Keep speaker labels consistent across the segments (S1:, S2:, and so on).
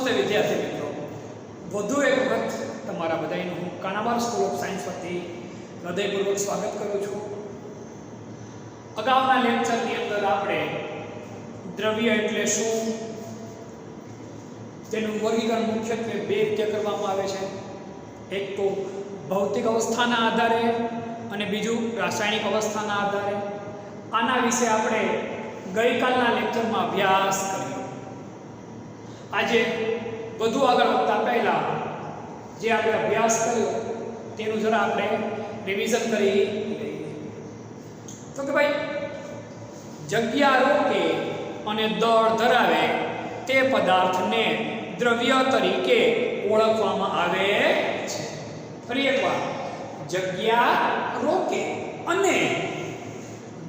S1: નમસ્તે વિદ્યાર્થી મિત્રો, વધુ એક વખત તમારા બધાનું હું કાનાબાર સ્કૂલ ઓફ સાયન્સ વતી હૃદયપૂર્વક સ્વાગત કરું છું. અગાઉના લેક્ચરની અંદર આપણે દ્રવ્ય એટલે શું, તેનું વર્ગીકરણ મુખ્યત્વે બે રીતે કરવામાં આવે છે. એક તો ભૌતિક અવસ્થાના આધારે અને બીજું રાસાયણિક અવસ્થાના આધારે. આના વિશે આપણે ગઈકાલના લેક્ચરમાં અભ્યાસ કર્યો. આજે વધુ આગળ વધતા પહેલા જે આપણે અભ્યાસ કર્યો તેનું જરા આપણે રિવિઝન કરી લઈએ. તો કે ભાઈ, જગ્યા રોકે અને દળ ધરાવે તે પદાર્થને દ્રવ્ય તરીકે ઓળખવામાં આવે છે. ફરી એકવાર, જગ્યા રોકે અને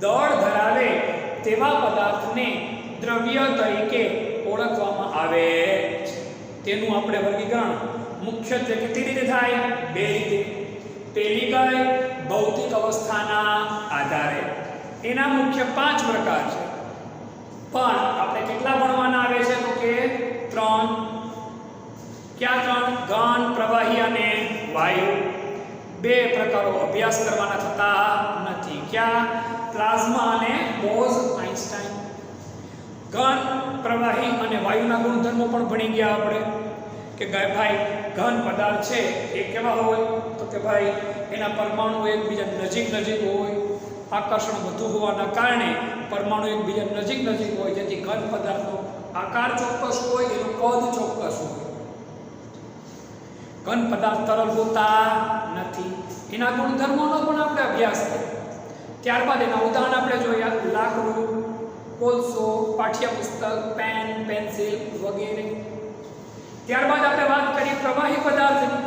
S1: દળ ધરાવે તેવા પદાર્થને દ્રવ્ય તરીકે ઓળખવામાં આવે છે. તેનું આપણે વર્ગીકરણ મુખ્યત્વે કેવી રીતે થાય? બે રીતે. પહેલી કઈ? ભૌતિક અવસ્થાના આધારે. એના મુખ્ય 5 પ્રકાર છે, પણ આપણે કેટલા ભણવાના આવે છે? તો કે 3. ક્યાં 3? ઘન, પ્રવાહી અને વાયુ. 2 પ્રકારો અભ્યાસ કરવાના થતા નથી. ક્યાં? પ્લાઝ્મા અને બોઝ-આઇન્સ્ટાઇન. ઘન, પ્રવાહી અને વાયુના ગુણધર્મો પણ ભણી ગયા આપણે કે ભાઈ ઘન પદાર્થ છે એ કેવા હોય? તો કે ભાઈ એના પરમાણુ એકબીજા નજીક હોય, આકર્ષણ વધુ હોવાના કારણે પરમાણુ એકબીજા નજીક હોય, જેથી ઘન પદાર્થનો આકાર ચોક્કસ હોય, એનું કદ ચોક્કસ હોય. ઘન પદાર્થ તરલ હોતા નથી. એના ગુણધર્મોનો પણ આપણે અભ્યાસ કર્યો. ત્યારબાદ એના ઉદાહરણ આપણે જોયા: લાકડું, કોલસો, પાઠ્યપુસ્તક, પેન, પેન્સિલ વગેરે. ત્યારબાદ આપણે વાત કરી પ્રવાહી પદાર્થની.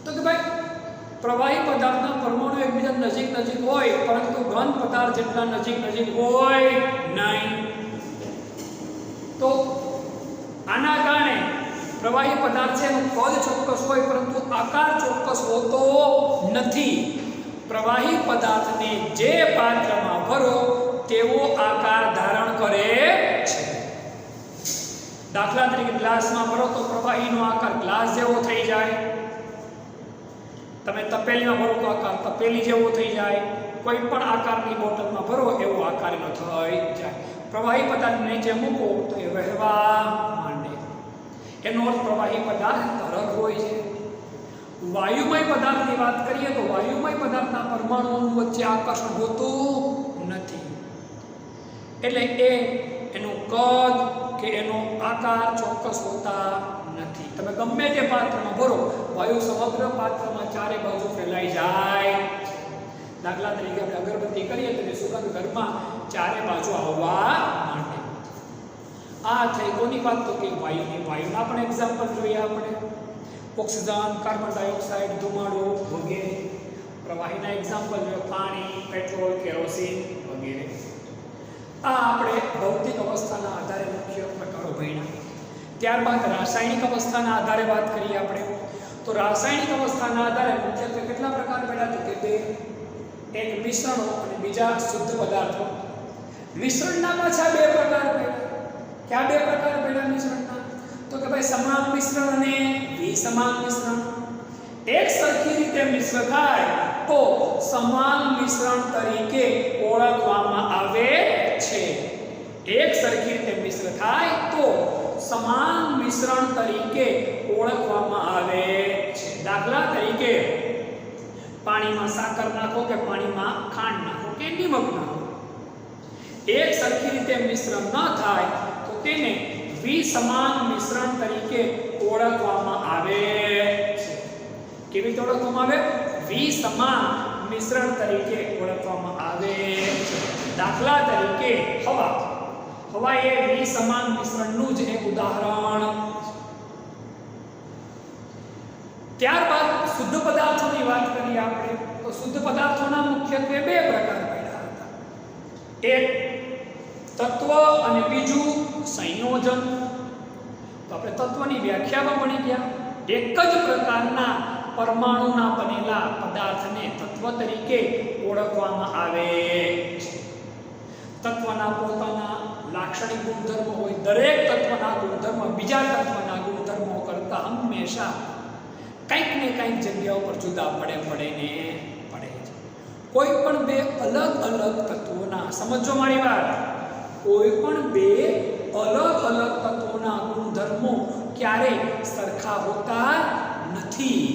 S1: તો કે ભાઈ પ્રવાહી પદાર્થના પરમાણુ એકબીજા નજીક હોય, પરંતુ ઘન પદાર્થ જેટલા નજીક હોય નહીં. તો આના કારણે પ્રવાહી પદાર્થ છે એનું કદ ચોક્કસ હોય, પરંતુ આકાર ચોક્કસ હોતો નથી. પ્રવાહી પદાર્થને જે પાત્રમાં ભરો તેવો આકાર ધારણ કરે છે. દાખલા તરીકે ગ્લાસમાં ભરો તો પ્રવાહીનો આકાર ગ્લાસ જેવો થઈ જાય. તમે તપેલીમાં ભરો તો આકાર તપેલી જેવો થઈ જાય. કોઈ પણ આકારની બોટલમાં ભરો એવો આકાર એનો થઈ જાય. પ્રવાહી પદાર્થ નીચે મૂકો તો એ વહેવા માંડે. એનો અર્થ પ્રવાહી પદાર્થ તરલ હોય છે. વાયુમય પદાર્થની વાત કરીએ તો વાયુમય પદાર્થના પરમાણુઓ વચ્ચે આકર્ષણ હોતું નથી, એટલે એનું કદ કે એનો આકાર ચોક્કસ હોતા નથી. તમે ગમે તે પાત્રમાં ભરો, વાયુ સમગ્ર પાત્રમાં ચારે બાજુ ફેલાઈ જાય. દાખલા તરીકે આપણે અગરબત્તી કરીએ તો સુગંધ ઘરમાં ચારે બાજુ આવવા માંડે. આ થઈ કોની વાત? તો કે વાયુના પણ એક્ઝામ્પલ જોઈએ આપણે. ઓક્સિજન, કાર્બન ડાયોક્સાઇડ, ધુમાડો વગેરે. પ્રવાહીના એક્ઝામ્પલ જોઈએ: પાણી, પેટ્રોલ, કેરોસીન વગેરે. આ આપણે ભૌતિક અવસ્થાના આધારે મુખ્ય પ્રકારો ભણ્યા. ત્યારબાદ રાસાયણિક અવસ્થાના આધારે વાત કરીએ આપણે. તો રાસાયણિક અવસ્થાના આધારે મુખ્યત્વે કેટલા પ્રકાર પડ્યા? તો કે 2. એક મિશ્રણો અને બીજા શુદ્ધ પદાર્થો. મિશ્રણના પાછા 2 પ્રકાર પડ્યા. ક્યાં 2 પ્રકાર પડ્યા મિશ્રણના? તો કે ભાઈ સમાન મિશ્રણ અને વિસમાન મિશ્રણ. એક સરખી રીતે મિશ્ર થાય તો સમાન મિશ્રણ તરીકે ઓળખવામાં આવે છે. એક સરખી રીતે મિશ્ર થાય તો સમાન મિશ્રણ તરીકે ઓળખવામાં આવે છે. દાખલા તરીકે પાણીમાં સાકર નાખો કે પાણીમાં ખાંડ નાખો કે નિમક નાખો, એક સરખી રીતે મિશ્રણ ન થાય તો તેને વિસમાન મિશ્રણ તરીકે ઓળખવામાં આવે છે. કેવી રીતે ઓળખવામાં આવે? વિસમાન મિશ્રણ તરીકે ઓળખવામાં આવે છે. દાખલા તરીકે હવા એ વિસમાન મિશ્રણનું જ એક ઉદાહરણ. ત્યારબાદ શુદ્ધ પદાર્થોની વાત કરીએ આપણે. તો શુદ્ધ પદાર્થોના મુખ્યત્વે 2 પ્રકાર પડ્યા હતા. એક તત્વ અને બીજું સંયોજન. તો આપણે તત્વની વ્યાખ્યામાં ભણી ગયા. એક જ પ્રકારના પરમાણુના બનેલા પદાર્થને તત્વ તરીકે ઓળખવામાં આવે છે. તત્વના પોતાના લાક્ષણિક ગુણધર્મો હોય, દરેક તત્વના ગુણધર્મ બીજા કંઈક ને કંઈક જગ્યાઓ પર જુદા પડે છે. કોઈ પણ બે અલગ અલગ તત્વોના, સમજો મારી વાત, કોઈ પણ બે અલગ અલગ તત્વોના ગુણધર્મો ક્યારેય સરખા હોતા નથી.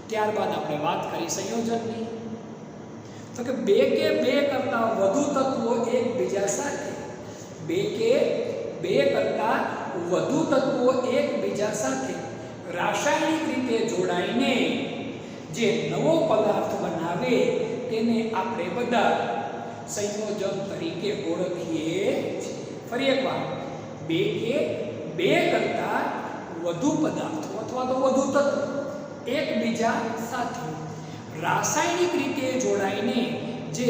S1: ત્યારબાદ આપણે વાત કરી સંયોજનની. તો કે બે કે બે કરતા વધુ તત્વો એકબીજા સાથે, બે કે બે કરતા વધુ તત્વો એકબીજા સાથે રાસાયણિક રીતે જોડાઈને જે નવો પદાર્થ બનાવે તેને આપણે બધા સંયોજન તરીકે ઓળખીએ છીએ. ફરી એકવાર, બે કે બે કરતા વધુ પદાર્થો અથવા તો વધુ તત્વો એકબીજા સાથે રાસાયણિક રીતે જોડાઈને જે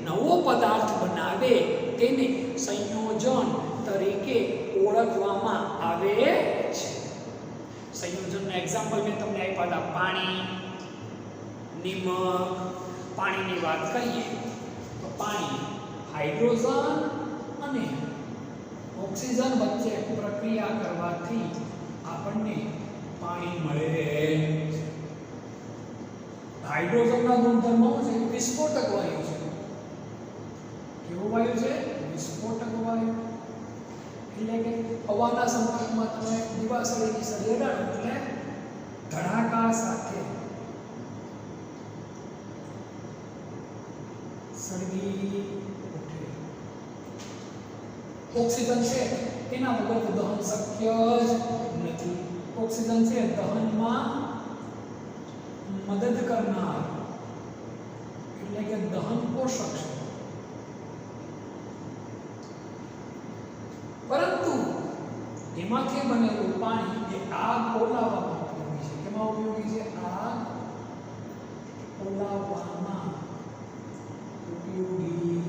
S1: નવો પદાર્થ બનાવે તેને સંયોજન તરીકે ઓળખવામાં આવે છે. સંયોજનના એક્ઝામ્પલ મેં તમને આપ્યા હતા. પાણી, નિમક. પાણીની વાત કરીએ તો પાણી હાઇડ્રોજન અને ઓક્સિજન વચ્ચે પ્રક્રિયા કરવાથી આપણને પાણી મળે છે. હાઇડ્રોજનના ગુણધર્મો છે વિસ્ફોટક વાયુ છે. કેવું વાયુ છે? વિસ્ફોટક વાયુ. એટલે કે હવાના સંપર્કમાં તમે દિવાસળીની સળી અડાડો એટલે ધડાકા સાથે સળગી ઉઠે. ઓક્સિજન છે તેના વગર દહન શક્ય જ નથી. ઓક્સિજન છે દહનમાં મદદ કરનાર એટલે કે દહન પોષક છે. પરંતુ એમાંથી બનેલું પાણી એ આગ ઓલાવવામાં ઉપયોગી છે. કેમાં ઉપયોગી છે? આગ ઓલાવવામાં ઉપયોગી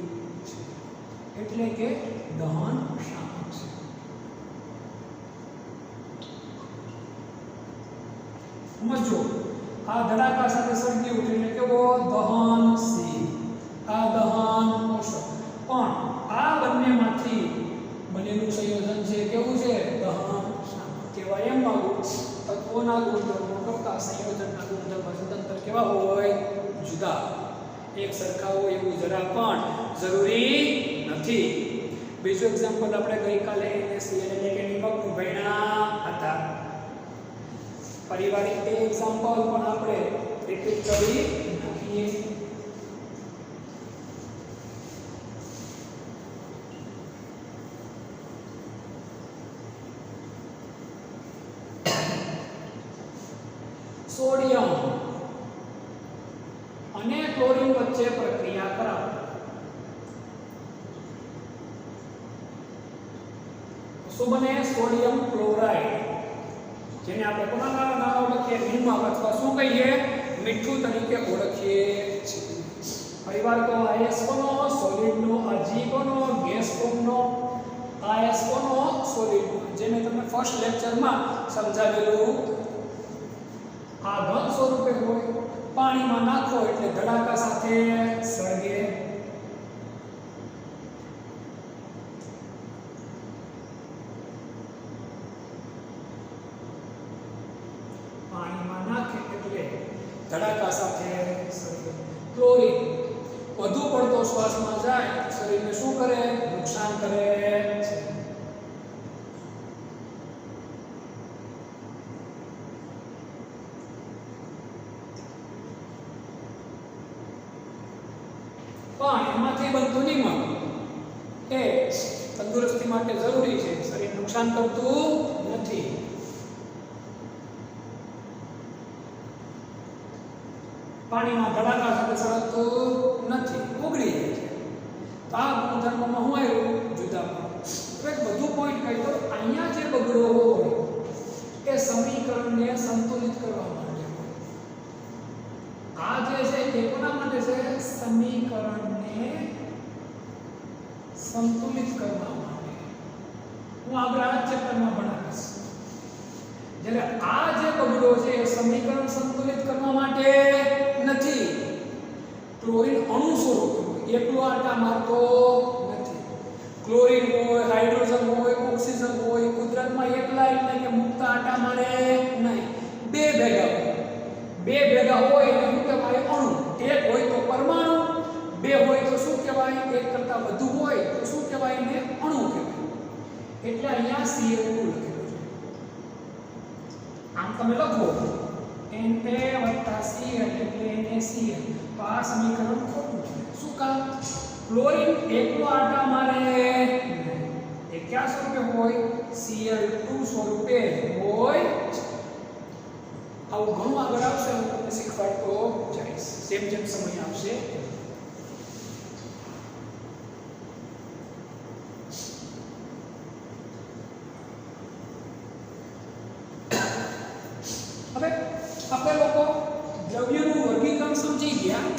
S1: છે. એટલે કે દહન શામક છે. સમજો, આ ધડાકા સાથે સળગી ઉઠે એટલે કેવો? દહનશીલ. આ દહન પોષક. પણ આ બંનેમાંથી બનેલું સંયોજન છે કેવું છે? દહન શામક. કહેવાય એમ માંગુ તત્વોના ગુણધર્મો કરતા સંયોજનના ગુણધર્મો સ્વતંત્ર કેવા હોય? જુદા. એક સરખા હોય એવું જરા પણ જરૂરી નથી. બીજું એક્ઝામ્પલ આપણે ગઈકાલે NaCl એટલે કે નિમકનું ભણ્યા હતા. પારિવારિક બે એક્ઝામ્પલ પણ આપણે રિપીટ કરી નાખીએ. સોડિયમ અને ક્લોરીન વચ્ચે પ્રક્રિયા કરાવો. શું બને? સોડિયમ ક્લોરાઇડ, જેને આપણે કોના નામ લખીએ? નિમક અથવા શું કહીએ? મીઠું તરીકે ઓળખીએ છીએ. પરિવાર તો આયસ કોનો? સોલિડનો. આ જી કોનો? ગેસ ફોર્મનો. આયસ કોનો? સોલિડનો. જે મેં તમને ફર્સ્ટ લેક્ચરમાં સમજાવેલું. આ ઘન સ્વરૂપે હોય, પાણીમાં નાખો એટલે ધડાકા સાથે સળગે. પાણીમાં નાખે એટલે ધડાકા સાથે સળગે. ક્લોરીન વધુ પડતો શ્વાસમાં જાય શરીરને શું કરે? નુકસાન કરે છે. પણ એમાંથી બનતું નિમક એ તંદુરસ્તી માટે જરૂરી છે. શરીર નુકસાન કરતું નથી. પાણીમાં ધડાકા સાથે સળગતું નથી, ઓગળી જાય છે. તો આ ગુણધર્મમાં હું આવ્યું? જુદા પણ. એક બધું પોઈન્ટ કહી દો. અહીંયા જે બગડો હોય એ સમીકરણને સંતુલિત કરવા માટે હોય. આ જે છે એ કોના માટે છે? સમીકરણને સંતુલિત કરવા માટે. હું આગળ આ ચેપ્ટરમાં ભણાવીશ. જ્યારે આ જે બગડો છે એ સમીકરણ સંતુલિત કરવા માટે નથી. ક્લોરીન અણુ સ્વરૂપે એકલો આટા મારતો નથી. ક્લોરીન હોય, હાઇડ્રોજન હોય, ઓક્સિજન હોય, કુદરતમાં એકલા એટલે કે મુક્ત આટા મારે નહીં. બે ભેગા હોય એને શું કહેવાય અણુ એક હોય તો પરમાણુ બે હોય તો શું કહેવાય એક કરતાં વધુ હોય તો શું કહેવાય એને અણુ કહેવાય એટલે અહીંયા Cl2 લખેલું છે આમ તમે લખો Na Cl એટલે NaCl તો આ સમીકરણ ખોટું છે શું કામ ક્લોરીન એકલો આટા મારે એ કયા સ્વરૂપે હોય Cl2 સ્વરૂપે હોય આવું ઘણું આગળ આવશે હું તમને શીખવાડતો જઈશ જેમ જેમ સમય આવશે હવે આપણે લોકો દ્રવ્યનું વર્ગીકરણ સમજી ગયા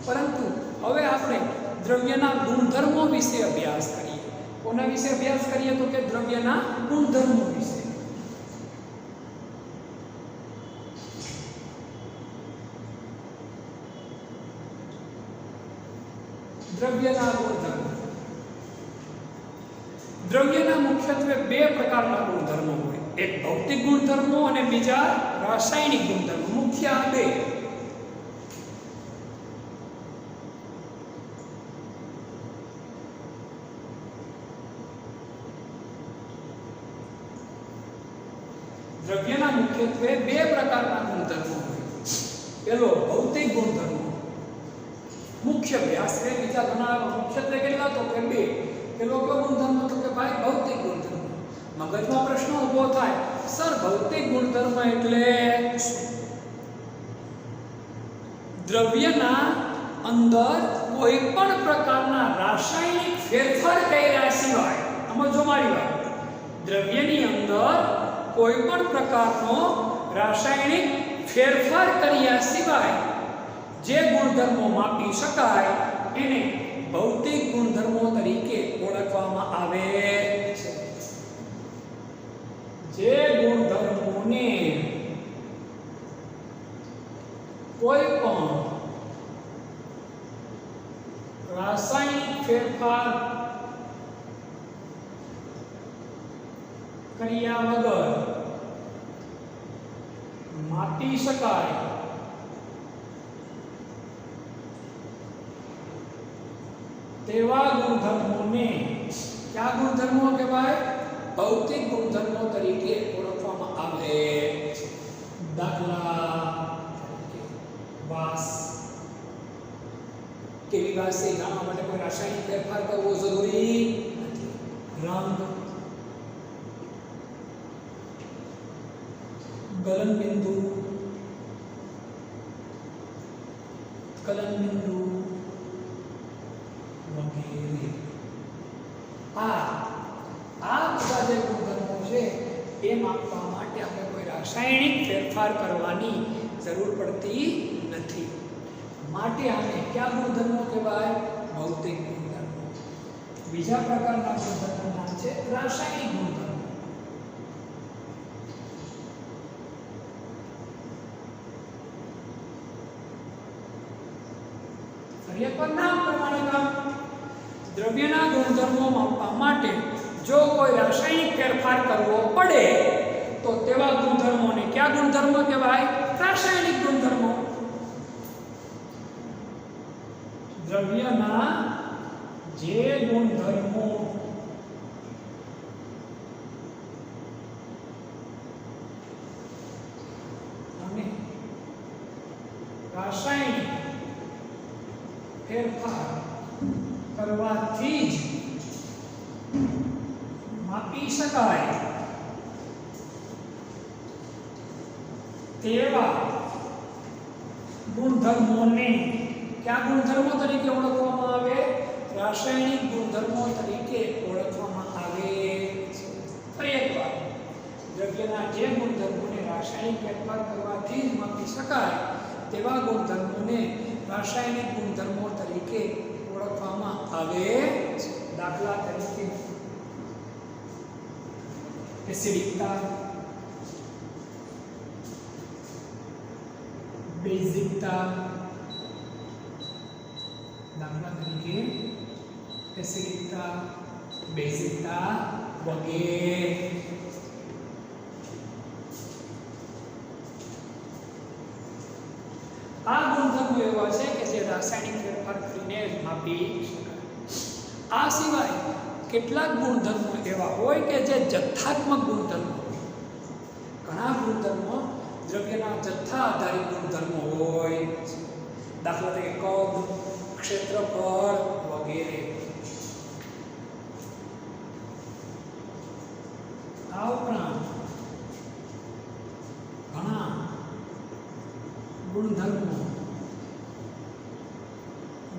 S1: પરંતુ હવે આપણે દ્રવ્યના ગુણધર્મો વિશે અભ્યાસ કરીએ કોના વિશે અભ્યાસ કરીએ તો કે દ્રવ્યના ગુણધર્મો વિશે દ્રવ્યના ગુણધર્મો દ્રવ્યના મુખ્યત્વે બે પ્રકારના ગુણધર્મો હોય એક ભૌતિક ગુણધર્મો અને બીજા રાસાયણિક ગુણધર્મો મુખ્ય આ બે દ્રવ્યના મુખ્યત્વે બે પ્રકારના ગુણધર્મો હોય પહેલો ભૌતિક ગુણધર્મો મુખ્ય આશરે બીજા ઘણા મુખ્યત્વે કેટલા તો કે બે પેલો કયો ગુણધર્મ તો કે ભાઈ ભૌતિક ગુણધર્મ મગજમાં પ્રશ્ન ઊભો થાય સર ભૌતિક ગુણધર્મ એટલે દ્રવ્યના અંદર કોઈ પણ પ્રકારના રાસાયણિક ફેરફાર કર્યા સિવાય સમજો મારી વાત દ્રવ્યની અંદર કોઈ પણ પ્રકારનો રાસાયણિક ફેરફાર કર્યા સિવાય જે ગુણધર્મો માપી શકાય એને ભૌતિક ગુણધર્મો તરીકે ઓળખવામાં આવે છે જે ગુણધર્મોને કોઈ પણ રાસાયણિક ફેરફાર કર્યા વગર માપી શકાય તેવા ગુણધર્મોને કયા ગુણધર્મો કહેવાય ભૌતિક ગુણધર્મો તરીકે ઓળખવામાં આવે છે દાખલા વાસ કેવી વાસ છે જાણવા માટે કોઈ રાસાયણિક ફેરફાર કરવો જરૂરી નથી રંગ ગલનબિંદુ વગેરે આ બધા જે ગુણધર્મો છે એ માપવા માટે આપણે કોઈ રાસાયણિક ફેરફાર કરવાની જરૂર પડતી નથી માટે આને કયા ગુણધર્મો કહેવાય ભૌતિક ગુણધર્મો બીજા પ્રકારના ગુણધર્મો નામ છે રાસાયણિક ગુણધર્મો નામ પ્રમાણે કામ દ્રવ્યના ગુણધર્મો માપવા માટે જો કોઈ રાસાયણિક ફેરફાર કરવો પડે તો તેવા ગુણધર્મોને કયા ગુણધર્મો કહેવાય રાસાયણિક ગુણધર્મો દ્રવ્યના જે ગુણધર્મો અને રાસાયણિક ફેરફાર કરવાથી જ માપી શકાય તેવા ગુણધર્મોને કયા ગુણધર્મો તરીકે ઓળખવામાં આવે રાસાયણિક ગુણધર્મો તરીકે ઓળખવામાં આવે છે ફરી એકવાર દ્રવ્યના જે ગુણધર્મોને રાસાયણિક ફેરફાર કરવાથી જ માપી શકાય તેવા ગુણધર્મોને રાસાયણિક ગુણધર્મો તરીકે ઓળખવામાં આવે છે દાખલા તરીકે એસિડિકતા બેઝિકતા દાખલા તરીકે એસિડિકતા બેઝિકતા વગેરે રાસાયણિક ફેરફાર કરીને જ માપી શકાય. આ સિવાય કેટલાક ગુણધર્મો એવા હોય કે જે જથ્થાત્મક ગુણધર્મો હોય. ઘણા ગુણધર્મો દ્રવ્યના જથ્થા આધારિત ગુણધર્મો હોય. દાખલા તરીકે કદ, ક્ષેત્રફળ વગેરે. આ ઉપરાંત ઘણા ગુણધર્મો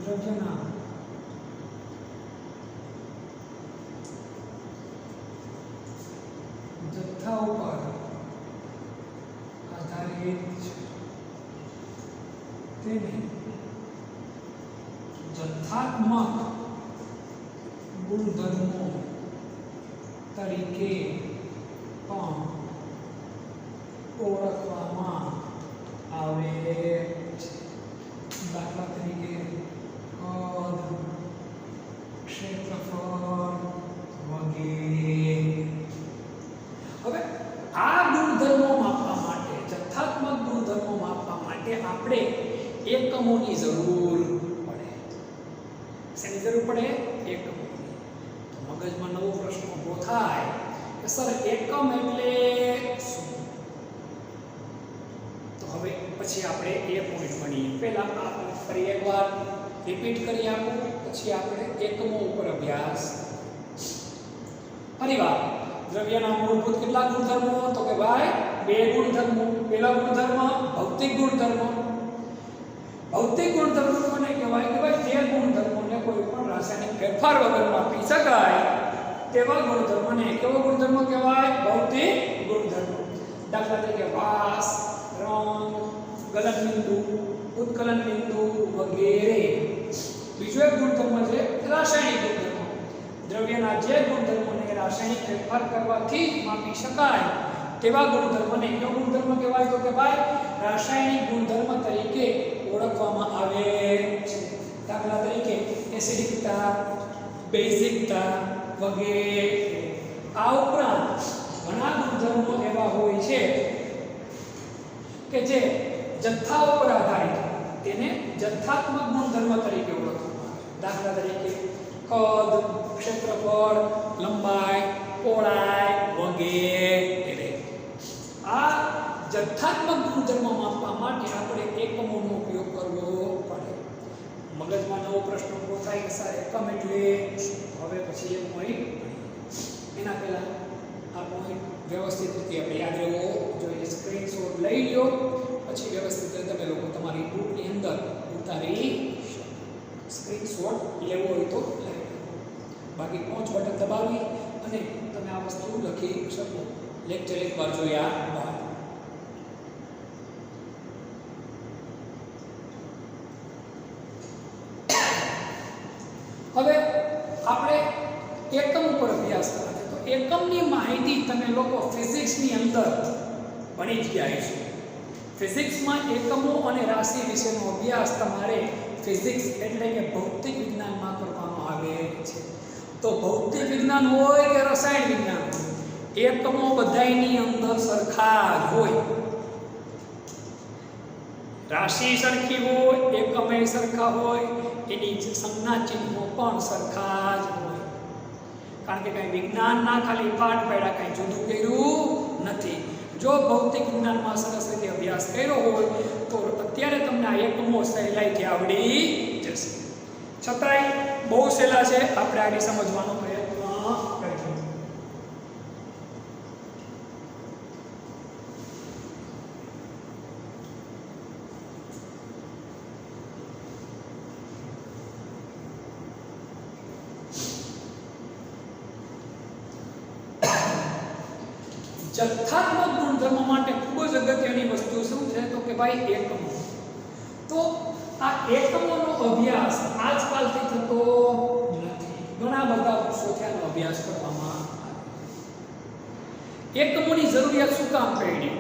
S1: દ્રવ્યના જથ્થા ઉપર આધારિત છે. તેને જથ્થાત્મક ગુણધર્મો તરીકે પણ ઓળખવામાં આવે છે. દાખલા તરીકે કદ, ક્ષેત્રફળ વગેરે. હવે આ ગુણધર્મો માપવા માટે, જથ્થાત્મક ગુણધર્મો માપવા માટે આપણે એકમોની જરૂર પડે. શેની જરૂર પડે? એકમોની. તો મગજમાં નવો પ્રશ્ન ઊભો થાય કે સર એકમ એટલે શું? તો હવે પછી આપણે એ પોઈન્ટ ભણીએ. પહેલા આપણે ફરી એકવાર રિપીટ કરી આપું, પછી આપણે એકમો ઉપર અભ્યાસ. ફરીવાર દ્રવ્યના મૂળભૂત કેટલા ગુણધર્મો? તો કે ભાઈ બે ગુણધર્મો. પહેલા ગુણધર્મ ભૌતિક ગુણધર્મો. ભૌતિક ગુણધર્મો કોને કહેવાય? કે ભાઈ જે ગુણધર્મોને કોઈ પણ રાસાયણિક ફેરફાર વગર માપી શકાય તેવા ગુણધર્મોને કેવો ગુણધર્મો કહેવાય? ભૌતિક ગુણધર્મો. દાખલા તરીકે વાસ, રંગ, ગલનબિંદુ, ઉત્કલન બિંદુ વગેરે. બીજો એક ગુણધર્મ છે રાસાયણિક ગુણધર્મો. દ્રવ્યના જે ગુણધર્મોને રાસાયણિક ફેરફાર કરવાથી માપી શકાય તેવા ગુણધર્મને કેવો ગુણધર્મ કહેવાય? તો કે ભાઈ રાસાયણિક ગુણધર્મ તરીકે ઓળખવામાં આવે છે. દાખલા તરીકે એસિડિકતા, બેઝિકતા વગેરે. આ ઉપરાંત ઘણા ગુણધર્મો એવા હોય છે કે જે જથ્થા ઉપર આધારિત, તેને જથ્થાત્મક ગુણધર્મ તરીકે ઓળખવામાં આવે. દાખલા તરીકે કદ, ક્ષેત્રફળ, લંબાઈ, પહોળાઈ વગેરે. આ જથ્થાત્મક ગુણધર્મો માપવા માટે આપણે એકમોનો ઉપયોગ કરવો પડે. મગજમાં નવો પ્રશ્ન ઊભો થાય કે સર એકમ એટલે શું? હવે પછી એ પોઈન્ટ એના પહેલા આ પોઈન્ટ વ્યવસ્થિત રીતે આપણે યાદ રહેવો જોઈએ. સ્ક્રીનશોટ લઈ લો, પછી વ્યવસ્થિત રીતે તમે લોકો તમારી બુકની અંદર ઉતારી સ્ક્રીનશોટ લેવો હોય તો લઈ લો. બાકી પહોંચ બટન દબાવી અને તમે આ વસ્તુ લખી શકો. લેક્ચર એકવાર જોયા બાદ. હવે આપણે એકમ ઉપર અભ્યાસ કરવા છે. તો એકમની માહિતી તમે લોકો ફિઝિક્સની અંદર ભણી જ ગયા છો. ફિઝિક્સમાં એકમો અને રાશિ વિશેનો અભ્યાસ તમારે ફિઝિક્સ એટલે કે ભૌતિક વિજ્ઞાનમાં કરવામાં આવે છે. તો ભૌતિક વિજ્ઞાન હોય કે રસાયણ વિજ્ઞાન હોય, એકમો બધાયની અંદર સરખા જ હોય. રાશિ સરખી હોય, એકમે સરખા હોય, એની સંજ્ઞા ચિહ્નો પણ સરખા જ હોય. કારણ કે કંઈ વિજ્ઞાનના ખાલી પાઠ પાડ્યા, કંઈ જુદું કર્યું નથી. જો ભૌતિક વિજ્ઞાનમાં સરસ રીતે અભ્યાસ કર્યો હોય તો અત્યારે તમને આ એકમો સહેલાઈથી આવડી જશે. છતાંય બહુ સહેલા છે, આપણે આગળ સમજવાનો પ્રયત્ન કરીશું. જથ્થાત્મક ગુણધર્મ માટે ખૂબ જ અગત્યની વસ્તુ શું છે? તો કે ભાઈ એકમો. તો આ એકમોનો અભ્યાસ આજકાલથી થતો નથી. ઘણા બધા વર્ષોથી આનો અભ્યાસ કરવામાં આવે. એકમોની જરૂરિયાત શું કામ પડી?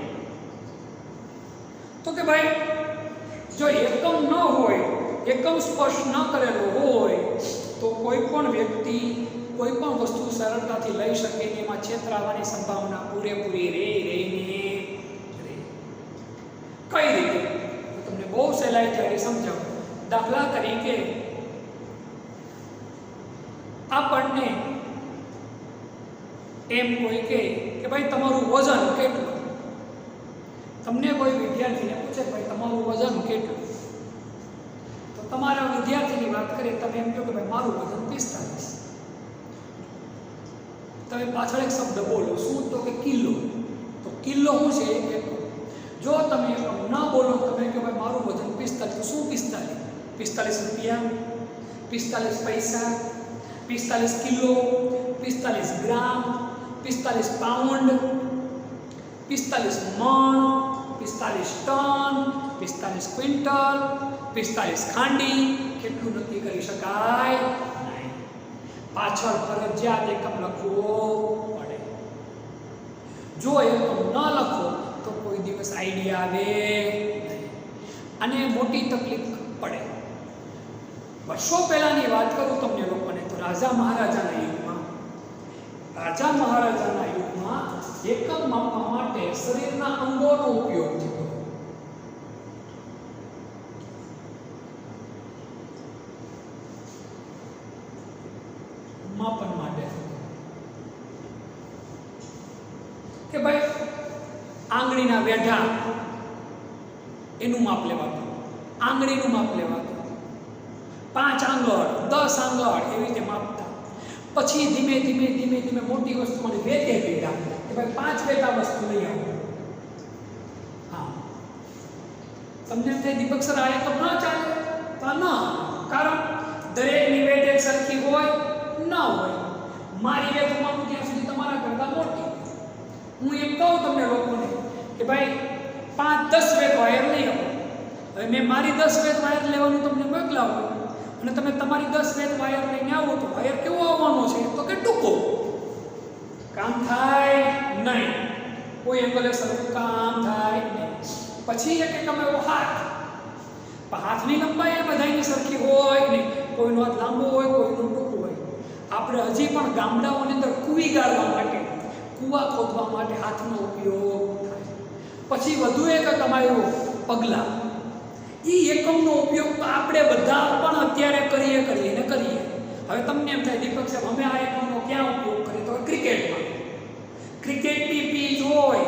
S1: તો કે ભાઈ જો એકમ ન હોય, એકમ સ્પર્શ ન કરેલો હોય તો કોઈ પણ વ્યક્તિ કોઈ પણ વસ્તુ સરળતાથી લઈ શકે, એમાં છેતરાવાની સંભાવના પૂરેપૂરી રહીને કઈ રીતે? તમને બહુ સહેલાઈથી સમજાવું. દાખલા તરીકે આપણને એમ કોઈ કહે કે ભાઈ તમારું વજન કેટલું, તમને કોઈ વિદ્યાર્થીને પૂછે ભાઈ તમારું વજન કેટલું, તો તમારા વિદ્યાર્થીની વાત કરીએ, તમે એમ કહો કે ભાઈ મારું વજન 45, તમે પાછળ એક શબ્દ બોલો, શું? તો કે કિલો. તો કિલો શું છે? એકમ. જો તમે એકમ ન બોલો, તમે કહો ભાઈ મારું વજન 45, તો શું 45? 45 રૂપિયા, 45 પૈસા, 45 કિલો, 45 ગ્રામ, 45 પાઉન્ડ, 45 મણ, 45 ટન, 45 ક્વિન્ટલ, 45 ખાંડી, કેટલું નક્કી કરી શકાય નહીં. પાછળ ફરજિયાત એકમ લખવો પડે. જો એકમ ન લખો તો કોઈ દિવસ આઈડિયા આવે નહીં અને મોટી તકલીફ પડે. વર્ષો પહેલાની વાત કરું તમને લોકોને, તો રાજા મહારાજાના યુગમાં એકમ માપવા માટે શરીરના અંગોનો ઉપયોગ થયો. માપન માટે કે ભાઈ આંગળીના વેઢા એનું માપ લેવાતું, આંગળીનું માપ લેવાતું, 5 આંગળ, 10 આંગળ એવી રીતે માપતા. પછી ધીમે ધીમે મોટી વસ્તુઓને વેચે પીડા કે ભાઈ 5 વેટા વસ્તુ લઈ આવો. હા, તમને થાય દીપક સર આ એકમ ન ચાલે? તો ના, કારણ દરેકની વેટ એક સરખી હોય ન હોય. મારી વેટ માનું ત્યાં સુધી તમારા કરતા મોટી. હું એમ કહું તમને લોકોને કે ભાઈ 5-10 વેટ વાયર લઈ આવો. હવે મેં મારી 10 વેટ વાયર લેવાનું તમને મોકલાવો અને તમે તમારી 10 વેટ વાયર લઈને આવો તો વાયર કેવો આવવાનો છે? તો કે ટૂંકો. કામ થાય નહીં, કોઈ એંગલે સરખું કામ થાય નહીં. પછી એક એકમ એવો હાથ, પણ હાથની લંબાઈ એ બધાની સરખી હોય નહીં. કોઈનો હાથ લાંબો હોય, કોઈનો ટૂંકો હોય. આપણે હજી પણ ગામડાઓની અંદર કૂવી ગાળવા માટે, કૂવા ખોદવા માટે હાથનો ઉપયોગ થાય. પછી વધુ એક એકમ આવ્યો પગલા. એ એકમનો ઉપયોગ તો આપણે બધા પણ અત્યારે કરીએ. હવે તમને એમ થાય દીપક સાહેબ અમે આ એકમનો ક્યાં ઉપયોગ કરીએ? તો ક્રિકેટમાં. ક્રિકેટની પીચ હોય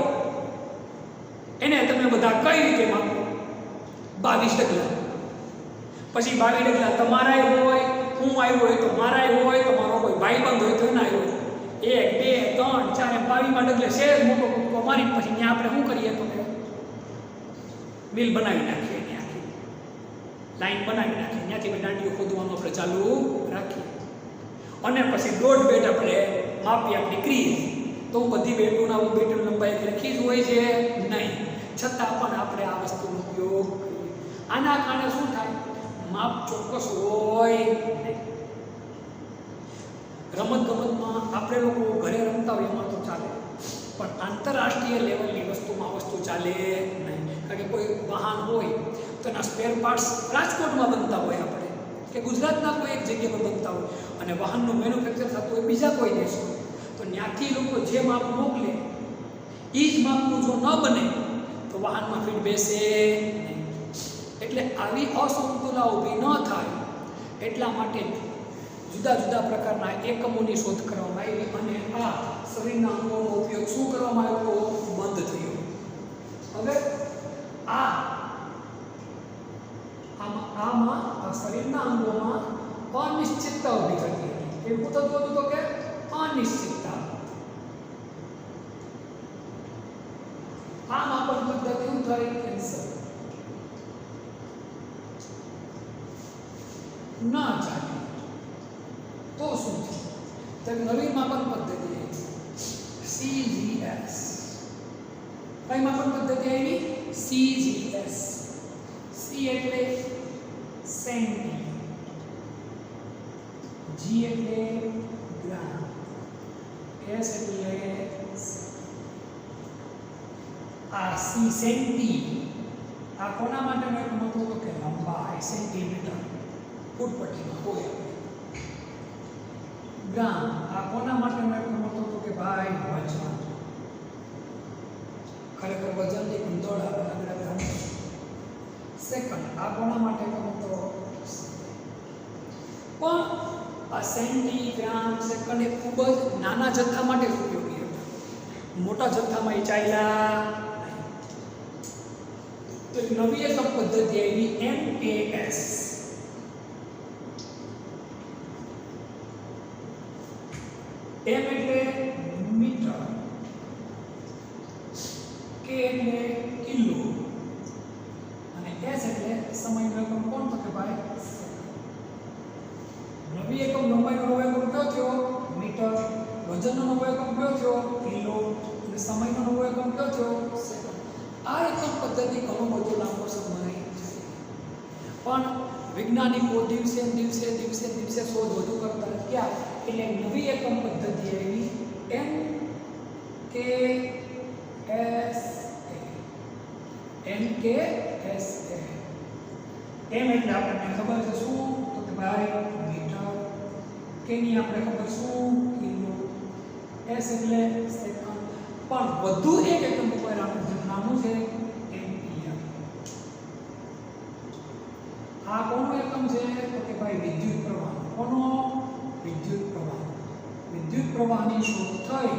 S1: એને તમે બધા કઈ રીતે માપો? 22 ડગલા. પછી 22 ડગલા તમારાય હોય, હું આવ્યો હોય તો મારાય હોય, તમારો કોઈ ભાઈબંધ હોય તો એના હોય. 1 2 3 4 22માં ડગલે શેર મોટો કૂદકો મારી પછી ત્યાં આપણે શું કરીએ? તો મિલ બનાવી નાખીએ, લાઈન બનાવી નાખીએ, ત્યાંથી દાંડીઓ ખોદવાનું આપણે ચાલુ રાખીએ અને પછી 1.5 બેટ આપણે માપી આપણી ક્રિએ. તો બધી બેટોના બેટની લંબાઈ લખી જ હોય છે નહીં, છતાં પણ આપણે આ વસ્તુનો ઉપયોગ કરીએ. આના કારણે શું થાય? માપ ચોક્કસ હોય નહીં. રમતગમતમાં આપણે લોકો ઘરે રમતા હોય એમાં તો ચાલે, પણ આંતરરાષ્ટ્રીય લેવલની વસ્તુમાં વસ્તુ ચાલે નહીં. કારણ કે કોઈ વાહન હોય તો એના સ્પેર પાર્ટ્સ રાજકોટમાં બનતા હોય આપણે, કે ગુજરાતના કોઈ એક જગ્યાએ બનતા હોય અને વાહનનું મેન્યુફેક્ચર થતું હોય બીજા કોઈ દેશમાં, તો ત્યાંથી લોકો જે માપ મોકલે એ જ માપનું જો ન બને તો વાહનમાં ફીટ બેસે નહીં. એટલે આવી અસમતુલા ઊભી ન થાય એટલા માટે જુદા જુદા પ્રકારના એકમોની શોધ કરવામાં આવી અને આ શરીરના અંગોનો ઉપયોગ શું કરવામાં આવ્યો? બંધ થયો. હવે આમાં શરીરના અંગોમાં અનિશ્ચિતતા ઊભી થતી હતી. એવું થતું હતું તો કે અનિશ્ચિતતા. આ માપન પદ્ધતિ શું થઈ? કેન્સર ના ચાલે તો શું છે? તો નવી માપન પદ્ધતિ CGS. કઈ માપન પદ્ધતિ આવી? CGS. C એટલે સેન્ટી, G એટલે ગ્રામ, S એટલે આ C સેન્ટી. આ કોના માટે મેં કહ્યું તો કે લંબાઈ સેન્ટીમીટર ફૂટપટ્ટીમાં હોય. ગ્રામ આ કોના માટે મેં કહ્યું તો કે ભાઈ વજન. ખરેખર વજનની પણ દોડ આપણે આગળ. સેકન્ડ આ કોના માટે કહું તો પણ આ સેન્ટીગ્રામ સેકન્ડ એ ખૂબ જ નાના જથ્થા માટે ઉપયોગી હતા. મોટા જથ્થામાં એ ચાલ્યા. તો એક નવી એકમ પદ્ધતિ આવી MAS. M એટલે મીટર, K એટલે કિલો અને S એટલે સમયનો એકમ કોણ તો કે ભાઈ નવી એકમ લંબાઈનો નવો એકમ કયો થયો મીટર, વજનનો નવો એકમ કયો થયો કિલો અને સમયનો નવો એકમ કયો થયો સેકન્ડ. આ એકમ પદ્ધતિ ઘણો બધો લાંબો સમય છે પણ વૈજ્ઞાનિકો દિવસે દિવસે શોધ વધુ કરતા ગયા એટલે નવી એકમ પદ્ધતિ આવી MKSA. M એટલે આપણને ખબર છે શું તો કે ભાઈ મીટર, K ની આપણે ખબર શું કિલો, S એટલે સેકન્ડ. પણ વધુ એક એકમ ઉપર આપણે નામું છે એમ્પિયર. આ કોનો એકમ છે તો કે ભાઈ વિદ્યુત પ્રવાહ. કોનો વિદ્યુત પ્રવાહ. વિદ્યુત પ્રવાહની શોધ થઈ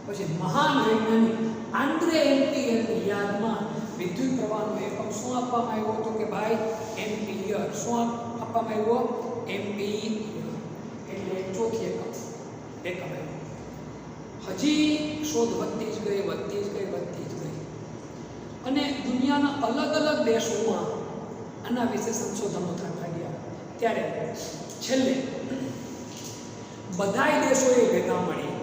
S1: પછી મહાન વૈજ્ઞાનિક આન્દ્રે એમ્પિયરની યાદમાં વિદ્યુત પ્રવાહનો એકમ શું આપવામાં આવ્યો તો કે ભાઈ એમ્પિયર. શું આપવામાં આવ્યો એમ્પિયર એટલે ચોથી એકમ આવ્યો. હજી શોધ વધતી જ ગઈ અને દુનિયાના અલગ અલગ દેશોમાં આના વિશે સંશોધનો થતા ગયા. ત્યારે છેલ્લે બધાય દેશોએ ભેગા મળી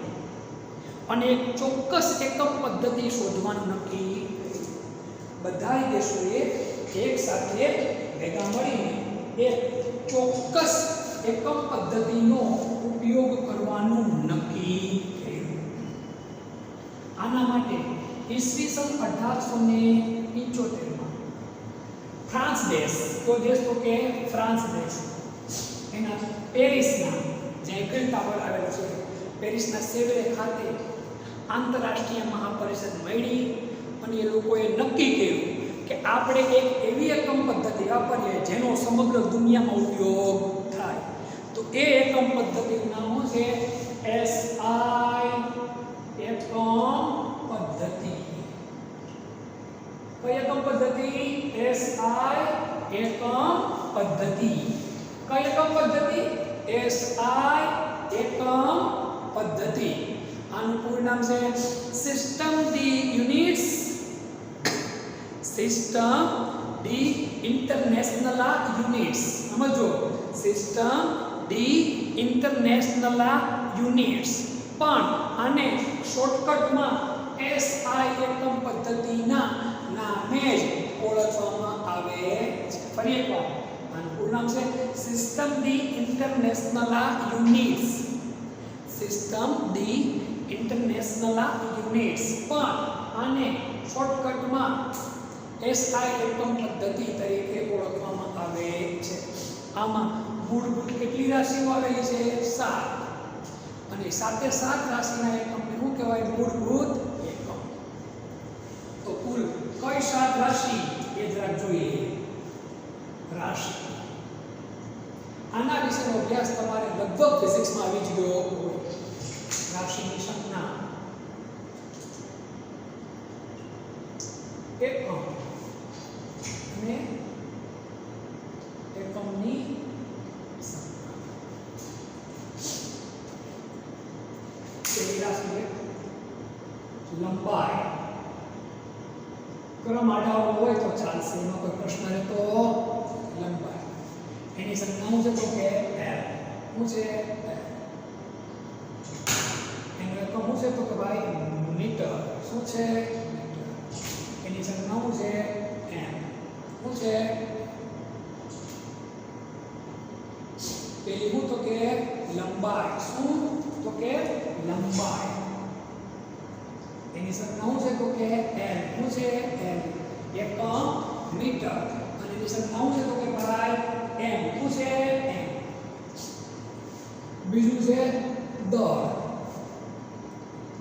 S1: અને એક ચોક્કસ એકમ પદ્ધતિ શોધવાનું નક્કી કર્યું. બધાય દેશોએ એક સાથે ભેગા મળીને એક ચોક્કસ એકમ પદ્ધતિનો ઉપયોગ કરવાનું નક્કી કર્યું. આના માટે ઈસવીસન 1875માં ફ્રાન્સ દેશ, કોઈ દેશ તો કે ફ્રાન્સ દેશ, એના પેરિસના જે આઈફેલ ટાવર આવેલો છે પેરિસના સેવરે ખાતે આંતરરાષ્ટ્રીય મહાપરિષદ મળી અને એ લોકોએ નક્કી કર્યું કે આપણે એક એવી એકમ પદ્ધતિ વાપરીએ જેનો સમગ્ર દુનિયામાં ઉપયોગ થાય. તો એ એકમ પદ્ધતિનું નામ છે SI એકમ પદ્ધતિ. કઈ એકમ પદ્ધતિ? SI એકમ પદ્ધતિ. કઈ એકમ પદ્ધતિ? SI એકમ પદ્ધતિ. આનું પૂરું નામ છે system D units, system D international units. સમજો, સિસ્ટમ ડી ઇન્ટરનેશનલ યુનિટ્સ. પણ આને શોર્ટકટમાં SI એકમ પદ્ધતિના નામે જ ઓળખવામાં આવે છે. ફરી એકવાર આનું પૂરું નામ છે system D international units, system D international units. પણ આને શોર્ટકટમાં SI એકમ પદ્ધતિ તરીકે ઓળખવામાં આવે છે. આમાં મૂળભૂત કેટલી રાશિઓ આવેલી છે? 7. અને 7 રાશિના એકમને શું કહેવાય? મૂળભૂત એકમ. તો કુલ કઈ 7 રાશિ એ જરાક જોઈએ. રાશિ આના વિશેનો અભ્યાસ તમારે લગભગ ફિઝિક્સમાં આવી જ ગયો હોય. રાશિની સંજ્ઞા, એકમ અને એકમની સંજ્ઞા. પહેલી રાશિ લંબાઈ. ક્રમ આડાઓ હોય તો ચાલશે, એનો કોઈ પ્રશ્ન રહેતો લંબાઈ. એની સંજ્ઞા છે તો કે L. શું છે? એનો એકમ શું છે તો કે ભાઈ મીટર. શું છે? મીટર. એની સંજ્ઞા છે M. શું છે? પેલી શું તો કે લંબાઈ. શું તો કે લંબાઈ. એની સંજ્ઞા છે તો કે L. શું છે? L. એકમ મીટર. અને એની સંજ્ઞા છે તો કે ભાઈ M. શું છે? M. બીજું છે દળ,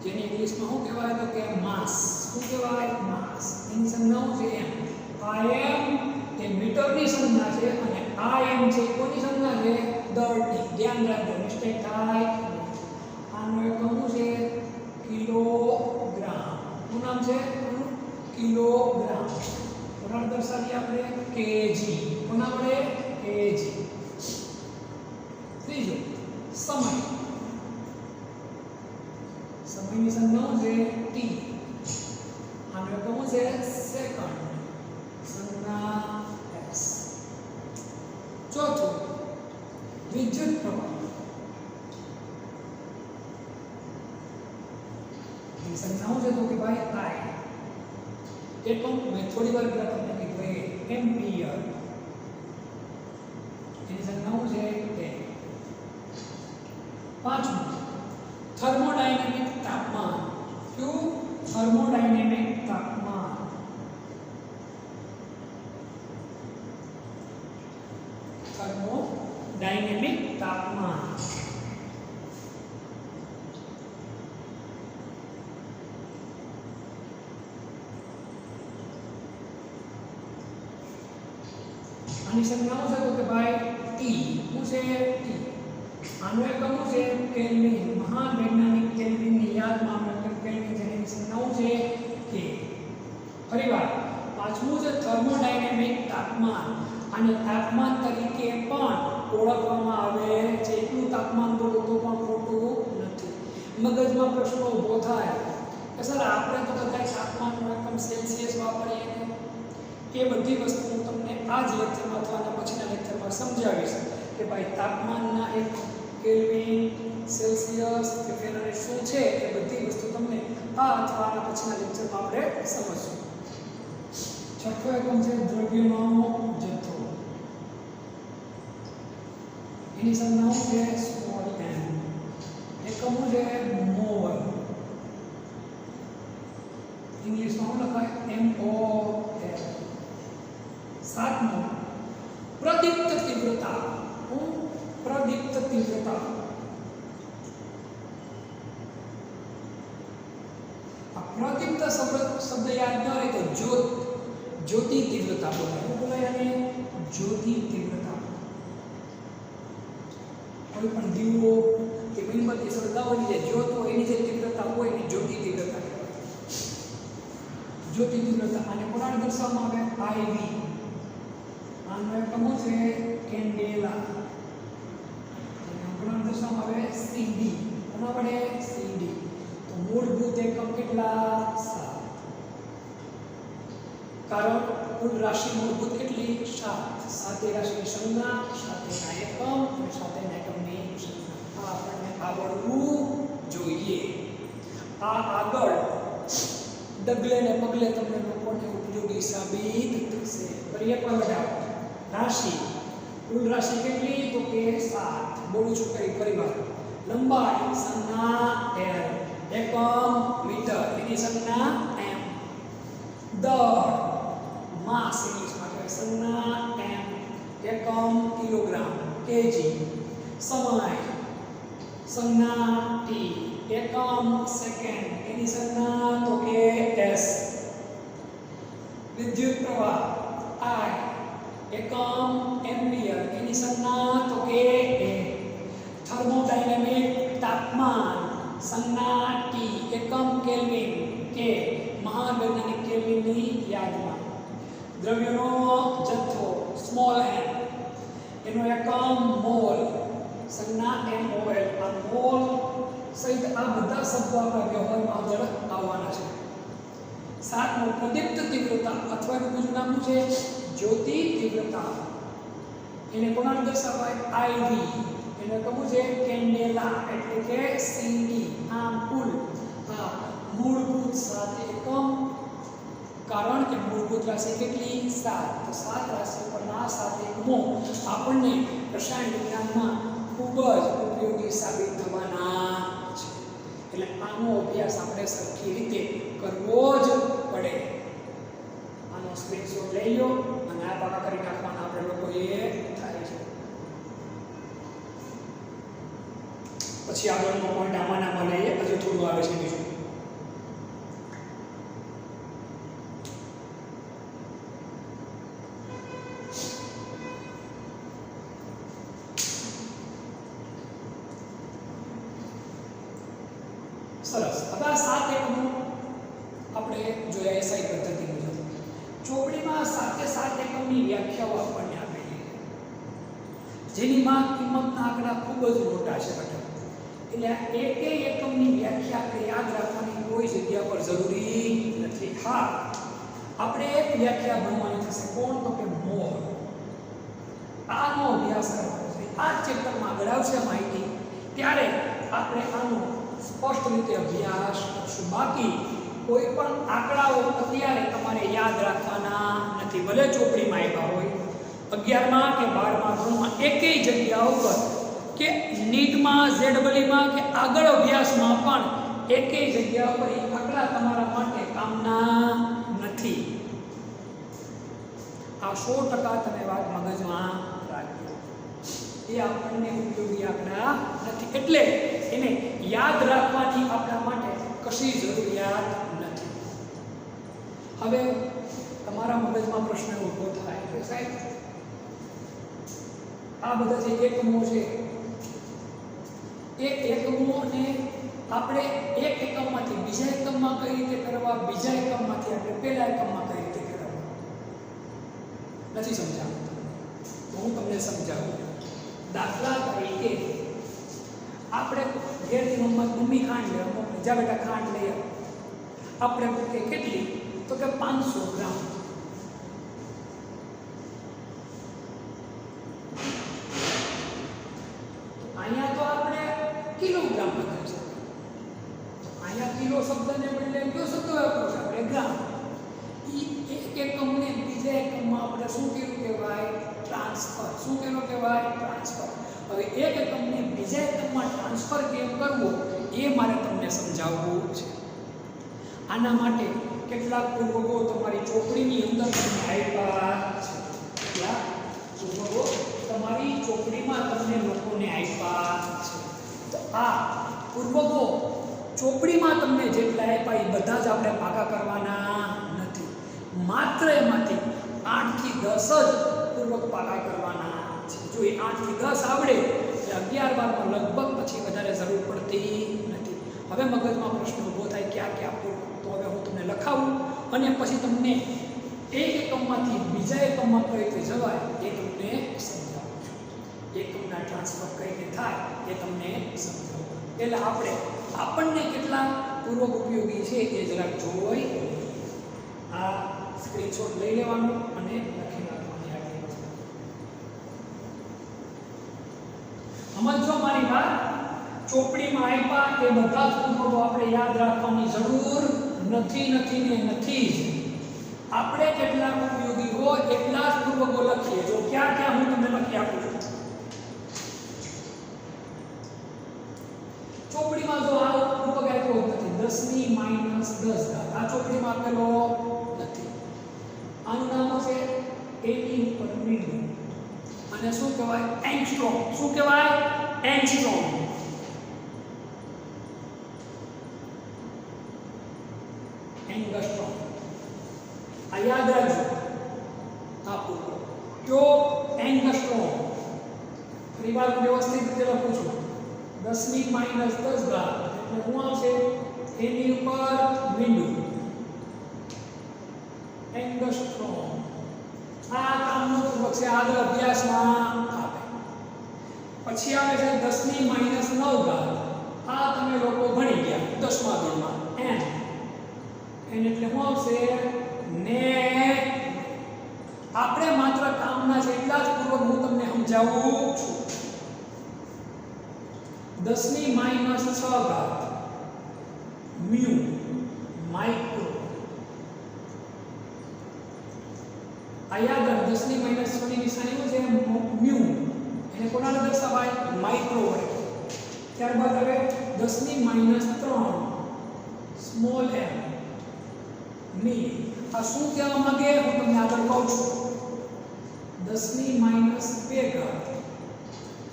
S1: જેને ઇંગ્લિશમાં શું કહેવાય તો કે માસ. શું કહેવાય? માસ. એની સંજ્ઞા છે M. I am તે મીટરની સંજ્ઞા છે અને IM છે કોની સંજ્ઞા છે દળની. ધ્યાન રાખજો મિસ્ટેક થાય. આનું એકમ છે કિલોગ્રામ. શું નામ છે કિલોગ્રામ. કોના દર્શાવીએ આપણે કેજી. કોના વડે કેજી. ત્રીજો સમય. સમયની સંજ્ઞા છે ટી. આનો એકમ છે સેકન્ડ. સંજ્ઞા એસ. ચોથું વિદ્યુત પ્રવાહ. એની સંજ્ઞા છે તો કે ભાઈ આઈ. એકમ મેં થોડી વાર પહેલા તમને કીધું એમ્પિયર. એની સંજ્ઞા છે એ. પાંચમું થર્મોડાયનેમિક તાપમાન. ક્યું? થર્મોડાયનેમિક તાપમાન. થર્મોડાયનેમિક તાપમાન. આની સંજ્ઞા છે તો કે ભાઈ ટી. શું છે ટી. આનો એકમ છે કેલ્વિન. મહાન વૈજ્ઞાનિક કેલ્વિનની યાદમાં આપણે કેલ્વિન જેની સંજ્ઞા છે કે. ફરીવાર પાંચમું છે થર્મોડાયનેમિક તાપમાન. અને તાપમાન તરીકે પણ ઓળખવામાં આવે છે. એટલું તાપમાન બોલો તો પણ ખોટું નથી. મગજમાં પ્રશ્ન ઊભો થાય કે સર આપણે તો બધા તાપમાનનો એકમ સેલ્સિયસ વાપરીએ ને. એ બધી વસ્તુ હું તમને આ જ લેક્ચરમાં અથવા પછીના લેક્ચરમાં સમજાવીશ કે ભાઈ તાપમાનના એક કેલ્વિન, સેલ્સિયસ કે ફેરનહાઇટ શું છે એ બધી વસ્તુ તમને આ અથવા પછીના લેક્ચરમાં આપણે સમજશું. છઠ્ઠો એકમ છે દ્રવ્યનો જથ્થો. એની સંજ્ઞા છે સ્મોલ m. એકમ છે મોલ. ઇંગ્લિશમાં લખાય MOL. સાતમું પ્રદીપ્ત તીવ્રતા. પ્રદીપ્ત તીવ્રતા. આ પ્રદીપ્ત શબ્દ યાદ ન રહે તો જ્યોતિ તીવ્રતા બોલાય. શું બોલાય આને? જ્યોતિ તીવ્રતા. કોઈ પણ દીવો કે મીણબત્તી સળગાવવાની જે જ્યોત હોય એની જે તીવ્રતા હોય એની જ્યોતિ તીવ્રતા કહેવાય. જ્યોતિ તીવ્રતા. અને કોના દર્શાવવામાં આવે? IV. આનો એકમ છે કેન્ડેલા. અને કોના દર્શાવવામાં આવે? CD. કોના વડે? CD. તો મૂળભૂત એકમ કેટલા? 7. કારણ કુલ રાશિ મૂળભૂત કેટલી? 7. 7 રાશિની સંજ્ઞા, 7 એકમ અને 7 એકમની સંજ્ઞા. આ આપણને આવડવું જોઈએ. આ આગળ ડગલે ને પગલે તમને લોકોને ઉપયોગી સાબિત થશે. ફરી એકવાર બતાવો. રાશિ. કુલ રાશિ કેટલી? તો કે 7. બોલું છું કઈ ફરીવાર. લંબાઈ સંજ્ઞા L. એકમ મીટર. એની સંજ્ઞા m. દળ માસ ઇંગ્લિશમાં કહેવાય સંજ્ઞા m. એકમ કિલોગ્રામ કેજી. સમય સંજ્ઞા t. એકમ સેકન્ડ. એની સંજ્ઞા તો કે s. વિદ્યુત પ્રવાહ I. એકમ એમ્પિયર. એની સંજ્ઞા તો કે a. થર્મોડાયનેમિક તાપમાન સંજ્ઞા T. એકમ કેલ્વિન કે. મહાન વૈજ્ઞાનિક કેલ્વિનની યાદમાં. દ્રવ્યનો જથ્થો સ્મોલ m. એનો એકમ મોલ સંજ્ઞા MOL. આ મોલ સહિત આ બધા શબ્દો આપણા વ્યવહારમાં આગળ આવવાના છે. સાતમું પ્રદીપ્ત તીવ્રતા અથવા બીજું નામ છે જ્યોતિ તીવ્રતા. એને કોના દર્શાવાય? IV. એને કહું છે કેન્ડેલા એટલે કે CD. આમ કુલ મૂળભૂત 7 એકમ. કારણ કે મૂળભૂત રાશિ કેટલી? 7. તો 7 રાશિ પરના 7 એકમો આપણને રસાયણ વિજ્ઞાનમાં ખૂબ જ ઉપયોગી સાબિત થવાના છે. એટલે આનો અભ્યાસ આપણે સરખી રીતે કરવો જ પડે. આનો સ્ક્રીનશોટ લઈ લો અને આ પાકા કરી નાખવાના આપણે લોકોએ થાય છે. પછી આગળનો પોઈન્ટ આમાં લઈએ. હજુ થોડું આવે છે બીજું. જેની માં કિંમતના આંકડા ખૂબ જ મોટા છે બેટા. એટલે એકેય એકમની વ્યાખ્યા આપણે યાદ રાખવાની કોઈ જગ્યા પર જરૂરી નથી. હા, આપણે એક વ્યાખ્યા ભણવાની થશે, કોણ? તો કે મોલ. આનો અભ્યાસ કરવાનો છે. આ ચેપ્ટરમાં આગળ આવશે માહિતી, ત્યારે આપણે આનો સ્પષ્ટ રીતે અભ્યાસ કરશું. બાકી કોઈ પણ આંકડાઓ અત્યારે તમારે યાદ રાખવાના નથી, ભલે ચોપડીમાં આવ્યા હોય, 11માં કે 12માં ધોરણમાં એકેય જગ્યા ઉપર કે નીટમાં, ZEEમાં કે આગળ અભ્યાસમાં પણ એકેય જગ્યા ઉપર એ આંકડા તમારા માટે કામના નથી. આ 100% તમે વાત મગજમાં રાખજો. એ આપણને ઉપયોગી આંકડા નથી, એટલે એને યાદ રાખવાની આપણા માટે કશી જરૂરિયાત નથી. હવે તમારા મગજમાં પ્રશ્ન ઊભો થાય કે સાહેબ, આ બધા જે એકમો છે, એ એકમોને આપણે એક એકમમાંથી બીજા એકમમાં કઈ રીતે કરવા, બીજા એકમમાંથી આપણે પહેલા એકમમાં કઈ રીતે કરવા, નથી સમજાવું. તો હું તમને સમજાવું. દાખલા તરીકે આપણે ઘેરથી મમ્મી ખાંડ લે, જા બેટા ખાંડ લઈએ, આપણે કે કેટલી? તો કે 500 ગ્રામ. અહીંયા તો આપણે કિલોગ્રામ લખે છે, અહીંયા કિલો શબ્દને બદલે કયો શબ્દ વાપર્યો છે આપણે? ગ્રામ. એક એકમને બીજા એકમમાં આપણે શું કર્યું કહેવાય? ટ્રાન્સફર. શું કેવું કહેવાય? ટ્રાન્સફર. હવે એક એકમને બીજા એકમમાં ટ્રાન્સફર કેમ કરવો એ મારે તમને સમજાવવું છે. આના માટે કેટલાક પૂર્વકો તમારી ચોપડીની અંદર તમને આપ્યા છે. કેટલાક પૂર્વકો તમારી ચોપડીમાં તમને લોકોને આપ્યા છે. તો આ પૂર્વકો ચોપડીમાં તમને જેટલા આપ્યા એ બધા જ આપણે ભાગા કરવાના નથી. માત્ર એમાંથી 8 થી 10 જ પૂર્વક ભાગા કરવાના છે. જો એ 8 થી 10 આવડે એટલે 11 12માં લગભગ પછી વધારે જરૂર પડતી નથી. હવે મગજમાં પ્રશ્ન ઊભો થાય ક્યાં ક્યાં પૂર્વક, તો હવે હું તમને લખાવું અને પછી તમને એક એકમમાંથી બીજા એકમમાં કઈ રીતે જવાય એ તમને સમજાવું છું. એકમના ટ્રાન્સફર કઈ રીતે થાય એ તમને સમજાવું. એટલે આપણને કેટલા પૂર્વક ઉપયોગી છે એ જરાક જોઈ આ સ્ક્રીનશોટ લઈ લેવાનો અને લખી નાખવાની આગળ વસ્તુ. સમજો મારી વાત. ચોપડીમાં આપ્યા એ બધા જ પૂર્વકો આપણે યાદ રાખવાની જરૂર નથી ને નથી જ. આપણે કેટલા ઉપયોગી હોય એટલા જ પૂર્વકો લખીએ. જો ક્યાં ક્યાં હું તમને લખી આપું છું. ચોપડીમાં જો આ પૂર્વક આપ્યો નથી, 10 ની -10 ઘાત, આ ચોપડીમાં આપેલો નથી. આનું નામ છે એની ઉપર મીડિયમ, અને શું કહેવાય? એંગસ્ટ્રોમ. શું કહેવાય? એંગસ્ટ્રોમ. એંગસ્ટ્રોમ. આ યાદ રાખજો. આ પૂર્વક કયો? એંગસ્ટ્રોમ. ફરી વાર વ્યવસ્થિત રીતે લખું છું. 10 ની -10 ઘાત એટલે શું આવશે? એની ઉપર મીંડું. એંગસ્ટ્રોમ. આ કામનો પૂર્વક છે, આગળ અભ્યાસમાં આવે. પછી આવે છે 10 ની -9 ઘાત. આ તમે લોકો ભણી ગયા 10મા ધોરણમાં. એન એટલે શું આવશે? ને. આપણે માત્ર કામના છે એટલા જ પૂર્વક હું તમને સમજાવું છું. 10 ની -6 ઘાત મ્યુ માઇક્રો. આ યાદ રાખ. 10 ની -6 ની નિશાની શું છે? મ્યુ. એને કોના વડે દર્શાવાય? માઇક્રો વડે. ત્યારબાદ હવે 10 ની -3 સ્મોલ m મી. આ શું કહેવા માંગે હું તમને આગળ કહું છું. 10 ની -2 ઘાત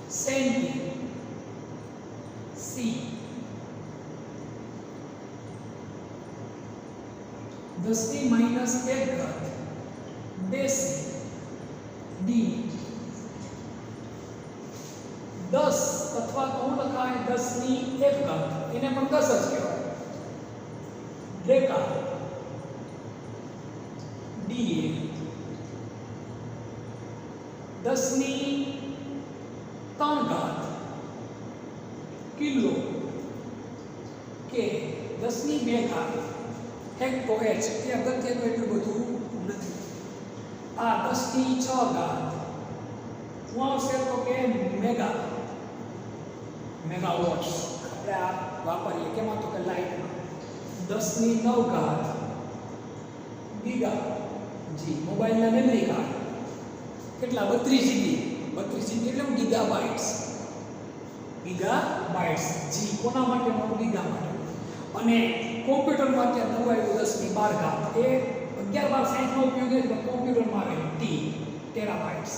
S1: સેન્ટી સી. 10 ની -1 ઘાત ડેસી ડી. 10 અથવા તો હું લખાય 10 ની 1 ઘાત, એને પણ 10 જ કહેવાય. Deca D. 10 ની 2 ઘાત 10 ની 1 ઘાત 2 ડી. 3 ઘાત કિલો કે 10 ઘાત હેક્ટો h એ અગત્યનું એટલું બધું નથી. આ 10 ઘાત શું આવશે તો કે મેગાવોટ્સ આપણે આ વાપરીએ કેમાં તો કે લાઇટમાં. 10 ઘાત ગીગા જી મોબાઈલના મેમરી કાર્ડ કેટલા 32 GB એટલે ગીગાબાઇટ્સ જી કોના માટે ગીગા માટે. અને કોમ્પ્યુટર માટે 9 × 10 ઘાત એ 11 સાયન્સનો ઉપયોગ છે કોમ્પ્યુટરમાં આવે ટી ટેરાબાઇટ્સ.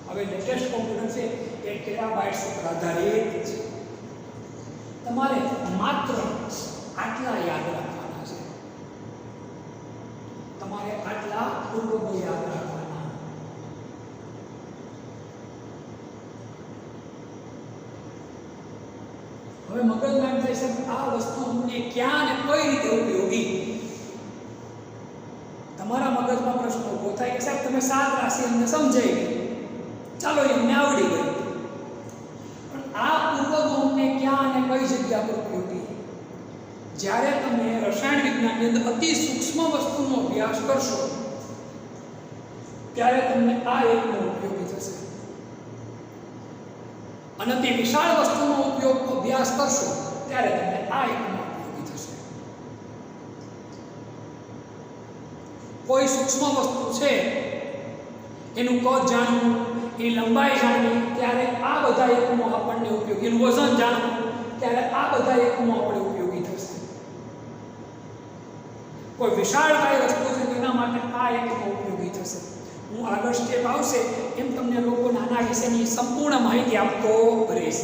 S1: હવે લેટેસ્ટ કોમ્પ્યુટર છે એ ટેરાબાઇટ્સ ઉપર આધારિત છે. તમારે માત્ર આટલા યાદ રાખવાના છે. તમારે આટલા પૂર્વકો યાદ રાખવાના. હવે મગજમાં એમ થાય છે આ વસ્તુને ક્યાં અને કઈ રીતે ઉપયોગી. તમારા મગજમાં પ્રશ્ન ઉભો થાય કે સાહેબ તમે 7 રાશિ અમને સમજાઈ ગઈ, ચાલો એમને આવડી ગઈ, પણ આ પૂર્વગુણને ક્યાં અને કઈ જગ્યા પર ઉપયોગી. જ્યારે તમે રસાયણ વિજ્ઞાનની અંદર અતિ સૂક્ષ્મ વસ્તુનો અભ્યાસ કરશો ત્યારે તમને આ એકનો ઉપયોગી થશે. અને તે વિશાળ વસ્તુનો અભ્યાસ કરશો ત્યારે તમને આ એકનો ઉપયોગી થશે. કોઈ સૂક્ષ્મ વસ્તુ છે એનું કદ જાણવું, એની લંબાઈ જાણવી ત્યારે આ બધા એકમો આપણને ઉપયોગી, એનું વજન જાણવું ત્યારે આ બધા એકમો આપણે ઉપયોગી થશે. કોઈ વિશાળકાય વસ્તુ છે તેના માટે આ એકમો ઉપયોગી થશે. હું આગળ સ્ટેપ આવશે એમ તમને લોકો નાના વિશેની સંપૂર્ણ માહિતી આપતો રહીશ.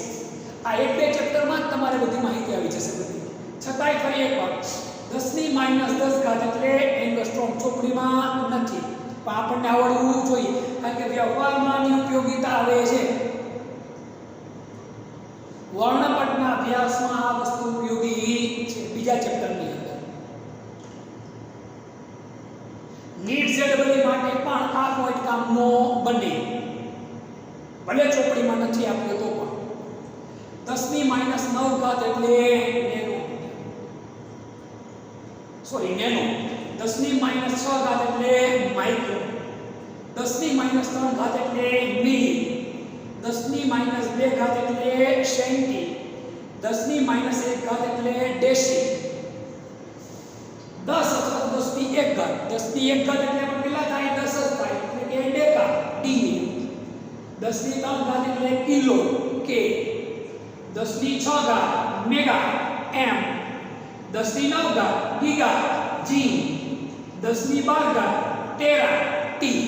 S1: આ 1-2 ચેપ્ટરમાં જ તમારે બધી માહિતી આવી જશે બધી. છતાંય ફરી એકવાર 10 ઘાત એટલે એંગસ્ટ્રોમ ચોપડીમાં નથી, પણ આપણને આવડવું જોઈએ કારણ કે વ્યવહારમાં આની ઉપયોગિતા આવે છે. વર્ણપટના અભ્યાસમાં આ વસ્તુ ઉપયોગી છે. બીજા ચેપ્ટરની અંદર નીટ ઝેડબલી માટે પણ આ પોઈન્ટ કામનો બને, ભલે ચોપડીમાં નથી આપ્યો તો પણ. 10 - 9 ઘાત એટલે નેનો, સોરી નેનો. 10 - 6 ઘાત એટલે માઇક્રો. 10 - 3 ઘાત એટલે મિલી. 10 - 2 ઘાત એટલે સેન્ટી. 10 - 1 ઘાત એટલે ડેસી. 10 અથવા 10 - 1 ઘાત. 10 - 1 ઘાત એટલે પણ કેટલા થાય? 10 જ થાય એટલે કે ડેકા ડી. 10 - 3 ઘાત એટલે કિલો કે. 10 - 6 ઘાત મેગા એમ. 10 - 9 ઘાત ગીગા જી. 10 - 12 ઘાત ટેરા ટી.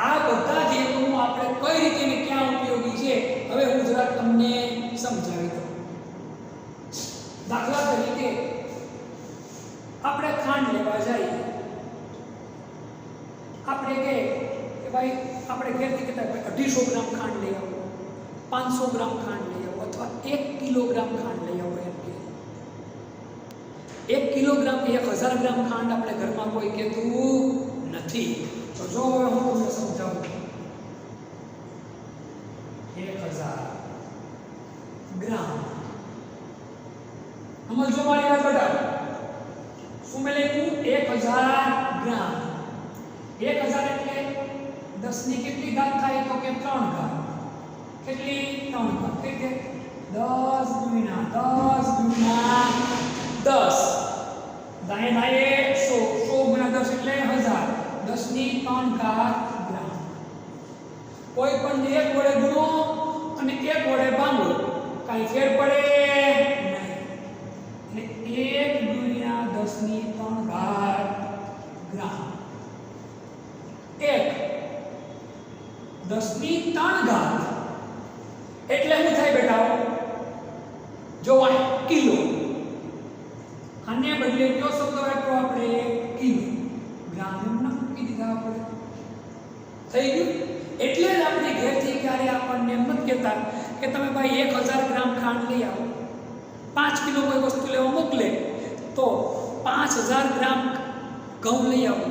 S1: આ બધા જ એકમો આપણે કઈ રીતે ને ક્યાં ઉપયોગી છે હવે હું જરાક તમને સમજાવી દઉં. દાખલા તરીકે આપણે ખાંડ લેવા જઈએ, આપણે કે ભાઈ આપણે ઘેરથી કહેતા ભાઈ 250 ગ્રામ ખાંડ લઈ આવો, 500 ગ્રામ ખાંડ લઈ આવો અથવા 1 કિલોગ્રામ ખાંડ લઈ આવો. એમ કે 1 કિલોગ્રામ કે 1000 ગ્રામ ખાંડ આપણે ઘરમાં કોઈ કહેતું નથી. તો જો હવે હું તમને સમજાવું. 1000 ગ્રામ સમજો મારી વાત બતાવો. શું મેં લખ્યું? 1000 ગ્રામ. 1000 એટલે 10 ની કેટલી ઘાત થાય તો કે 3 ઘાત. કેટલી? 3 ઘાત. એટલે 10 × 10 દાએ દાએ 100 × 10 એટલે 1000. 10 ની 3 ઘાત ગ્રામ. કોઈ પણ એક વડે ગુણો અને એક વડે ભાંગો, કાંઈ ફેર પડે નહીં. એટલે 1 × 10 ની 3 ઘાત ગ્રામ. 1 10 ની 3 ઘાત એટલે શું થાય બેટા? જો આ કિલો. આને બદલે કયો શબ્દ વાપરો આપણે? કિલો. ગ્રામ એમ ના મૂકી દીધા આપણે. થઈ ગયું. એટલે જ આપણે ઘેરથી ક્યારે આપણને એમ નથી કહેતા કે તમે ભાઈ 1000 ગ્રામ ખાંડ લઈ આવો. 5 કિલો કોઈ વસ્તુ લેવા મોકલે તો 5000 ગ્રામ ઘઉં લઈ આવો.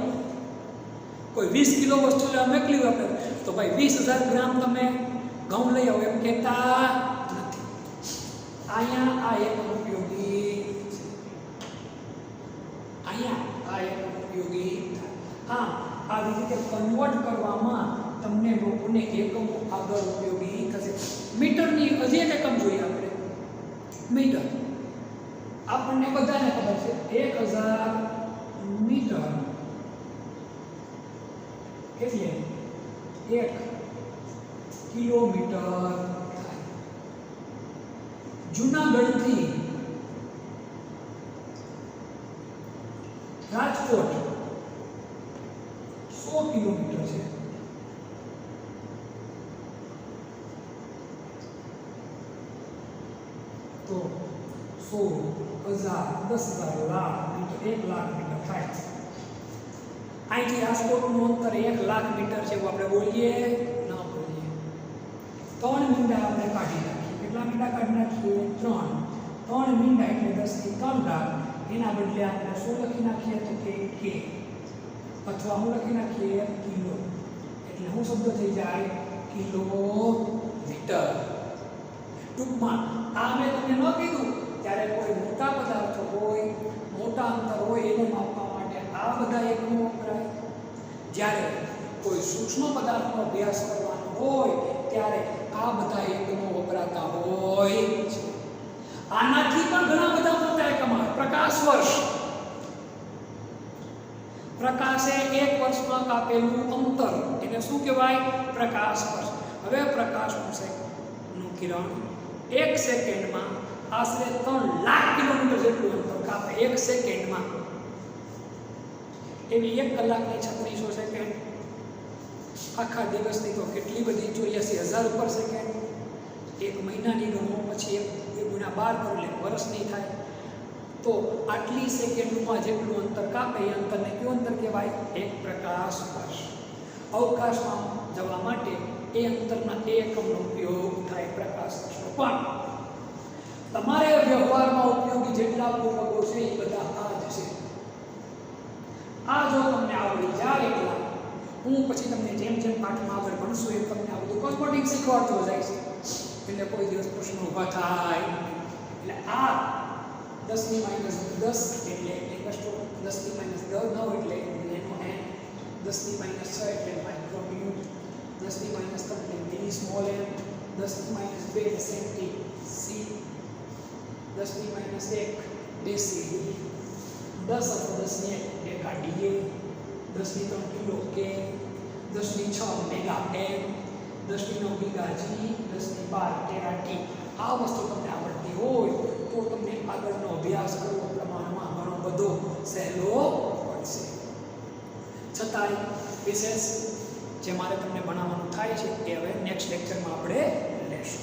S1: કોઈ 20 કિલો વસ્તુ લેવા મોકલી આપણે તો ભાઈ 20000 ગ્રામ તમે ઘઉં લઈ આવો એમ કહેતા નથી. અહીંયા આ એકમ ઉપયોગી છે. અહીંયા આ એકમ ઉપયોગી થાય. હા, આવી રીતે કન્વર્ટ કરવામાં તમને લોકોને એકમો આગળ ઉપયોગી થશે. મીટરની હજી એક એકમ જોઈએ આપણે. મીટર આપણને બધાને ખબર છે 1000 મીટર એટલે 1 કિલોમીટર થાય. જૂનાગઢથી રાજકોટ 100 કિલોમીટર છે. તો 100,000 10,000 લાખ મીટર 1 લાખ મીટર થાય. અહીંથી રાજકોટનું અંતર 1 લાખ મીટર છે એવું આપણે બોલીએ ના બોલીએ? 3 મીંડા આપણે કાઢી નાખીએ. કેટલા મીંડા કાઢી નાખીએ? 3. 3 મીંડા એટલે 10 થી 3 લાખ. એના બદલે આપણે શું લખી નાખીએ તો કે અથવા હું લખી નાખીએ કિલો. એટલે હું શબ્દ થઈ જાય કિલોમીટર. ટૂંકમાં આ મેં તમને ન કીધું ત્યારે કોઈ મોટા પદાર્થ હોય, મોટા અંતર હોય એને માપવા માટે આ બધા એકમો વપરાય. જ્યારે કોઈ સૂક્ષ્મ પદાર્થનો અભ્યાસ કરવાનો હોય ત્યારે આ બધા એકમો વપરાતા હોય છે. આનાથી પણ ઘણા બધા મોટા એકમ આવે. પ્રકાશ વર્ષ. પ્રકાશે 1 વર્ષમાં કાપેલું અંતર એને શું કહેવાય? પ્રકાશ વર્ષ. હવે પ્રકાશનું કિરણ 1 સેકન્ડમાં આશરે 3 લાખ કિલોમીટર જેટલું અંતર કાપે 1 સેકન્ડમાં. એવી 1 કલાકની 3600 સેકન્ડ. આખા દિવસની તો કેટલી બધી 84,000 ઉપર સેકન્ડ. 1 મહિનાની ગણો પછી 1 ગુણ્યા 12 કરો એટલે વર્ષની થાય. તો આટલી સેકન્ડમાં જેટલું અંતર કાપે એ અંતરને કયું અંતર કહેવાય? 1 પ્રકાશ વર્ષ. અવકાશમાં જવા માટે એ અંતરના એકમનો ઉપયોગ થાય પ્રકાશ વર્ષનો. પણ તમારે વ્યવહારમાં ઉપયોગી જેટલા પૂર્વકો છે એ બધા આ જ છે. આ જો તમને આવડી જાય એટલા, હું પછી તમને જેમ જેમ પાઠમાં આગળ ભણશું એમ તમને આ બધું કોસ્મોટિક શીખવાડતો જાય છે. એટલે કોઈ દિવસ પ્રશ્ન ઊભા થાય. એટલે આ 10 ની -10 એટલે 10 ની -9 એટલે એનો n, 10 ની -6 એટલે માઇક્રોમીટર, 10 ની -3 એટલે મિલી સ્મોલ m, 10 ની -2 એટલે સેન્ટી સી, 10 ની -1 ડેસી, 10 અથવા 10 ની 1 ડેકા ડીએ, 10 ની 3 કિલો કે, 10 ની 6 મેગા એમ, 10 ની 9 ગીગા જી, 10 ની 12 ટેરા ટી. આ વસ્તુ તમને આવડતી હોય તો તમને આગળનો અભ્યાસ કરવો પ્રમાણમાં ઘણો બધો સહેલો પડશે. છતાંય વિશેષ જે મારે તમને ભણાવવાનું થાય છે એ હવે નેક્સ્ટ લેક્ચરમાં આપણે લેશું.